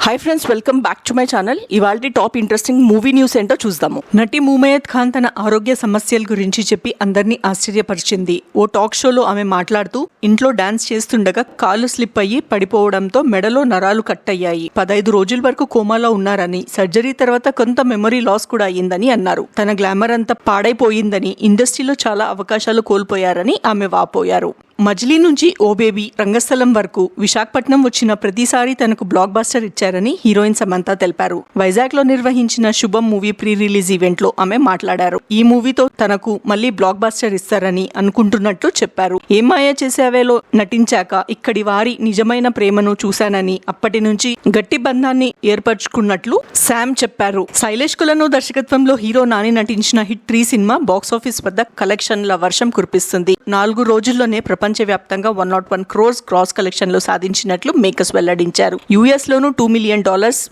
Hi friends, welcome back to my channel. ఇవాల్టి top interesting movie news ఏంటో చూద్దాము. నటి ముమైత్ ఖాన్ తన ఆరోగ్య సమస్యల గురించి చెప్పి అందరినీ ఆశ్చర్యపరిచింది. ఓ టాక్ షోలో ఆమె మాట్లాడుతూ ఇంట్లో డాన్స్ చేస్తుండగా కాలు స్లిప్ అయ్యి పడిపోవడంతో మెడలో నరాలు కట్ అయ్యాయి. 15 రోజుల వరకు కోమాలో ఉన్నారని, సర్జరీ తర్వాత కొంత మెమరీ లాస్ కూడా అయ్యిందని అన్నారు. తన గ్లామర్ అంతా పాడైపోయిందని, ఇండస్ట్రీలో చాలా అవకాశాలు కోల్పోయారని ఆమె వాపోయారు. మజిలీ నుంచి ఓ బేబీ, రంగస్థలం వరకు విశాఖపట్నం వచ్చిన ప్రతిసారి తనకు బ్లాక్ బస్టర్ ఇచ్చారని హీరోయిన్ సమంత తెలిపారు. వైజాగ్ లో నిర్వహించిన శుభం మూవీ ప్రీ రిలీజ్ ఈవెంట్ లో ఆమె మాట్లాడారు. ఈ మూవీతో తనకు మళ్ళీ బ్లాక్ బస్టర్ ఇస్తారని అనుకుంటున్నట్లు చెప్పారు. ఏం మాయ చేసావేలో నటించాక ఇక్కడి వారి నిజమైన ప్రేమను చూశానని, అప్పటి నుంచి గట్టి బంధాన్ని ఏర్పరచుకున్నట్లు శామ్ చెప్పారు. శైలేష్ కులను దర్శకత్వంలో హీరో నాని నటించిన హిట్ 3 సినిమా బాక్సాఫీస్ వద్ద కలెక్షన్ల వర్షం కురిపిస్తుంది. 4 రోజుల్లోనే ప్రపంచవ్యాప్తంగా 101 crores క్రాస్ కలెక్షన్లు సాధించినట్లు మేకర్స్ వెల్లడించారు. యుఎస్ లోనూ $2 million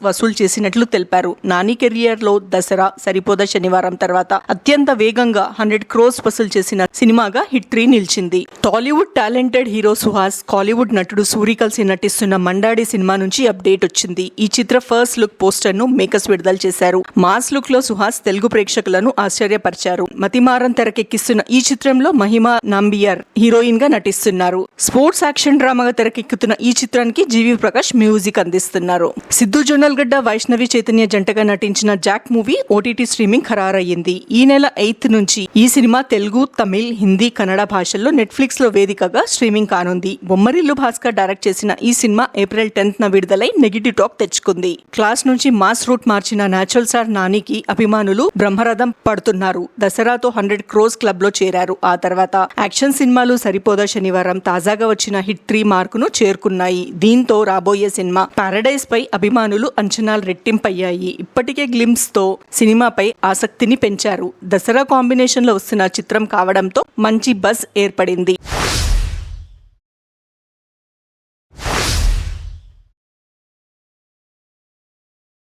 వసూలు చేసినట్లు తెలిపారు. నాని కెరియర్ లో దసరా, సరిపోద శనివారం తర్వాత అత్యంత వేగంగా 100 crores వసూలు చేసిన సినిమాగా హిట్ 3 నిలిచింది. టాలీవుడ్ టాలెంటెడ్ హీరో సుహాస్, కాలీవుడ్ నటుడు సూరి కలిసి నటిస్తున్న మండాడి సినిమా నుంచి అప్డేట్ వచ్చింది. ఈ చిత్ర ఫస్ట్ లుక్ పోస్టర్ ను మేకర్స్ విడుదల చేశారు. మాస్ లుక్ లో సుహాస్ తెలుగు ప్రేక్షకులను ఆశ్చర్యపరిచారు. మతిమారం తెరకెక్కిస్తున్న ఈ చిత్రంలో మహిమా నంబియార్ హీరోయిన్ గా నటిస్తున్నారు. స్పోర్ట్స్ యాక్షన్ డ్రామాగా తెరకెక్కుతున్న ఈ చిత్రానికి జీవి ప్రకాష్ మ్యూజిక్ అందిస్తున్నారు. సిద్ధు జొన్నలగడ్డ, వైష్ణవి చైతన్య జంటగా నటించిన జాక్ మూవీ ఓటీటీ స్ట్రీమింగ్ ఖరారయ్యింది. ఈ నెల 8 నుంచి ఈ సినిమా తెలుగు, తమిళ్, హిందీ, కన్నడ భాషల్లో నెట్ఫ్లిక్స్ లో వేదికగా స్ట్రీమింగ్ కానుంది. బొమ్మరిల్లు భాస్కర్ డైరెక్ట్ చేసిన ఈ సినిమా ఏప్రిల్ 10న విడుదలై నెగిటివ్ టాక్ తెచ్చుకుంది. క్లాస్ నుంచి మాస్ రూట్ మార్చిన నేచురల్ స్టార్ నానికి అభిమానులు బ్రహ్మరథం పడుతున్నారు. దసరాతో 100 crores క్లబ్ లో చేరారు. ఆ తర్వాత యాక్షన్ సినిమాలు సరిపోదా శనివారం, తాజాగా వచ్చిన హిట్ 3 మార్కును చేరుకున్నాయి. దీంతో రాబోయే సినిమా పారడైజ్ పై అభిమానులు అంచనాలు రెట్టింపయ్యాయి. ఇప్పటికే గ్లింప్స్ తో సినిమాపై ఆసక్తిని పెంచారు. దసరా కాంబినేషన్ లో వస్తున్న చిత్రం కావడంతో మంచి బజ్ ఏర్పడింది.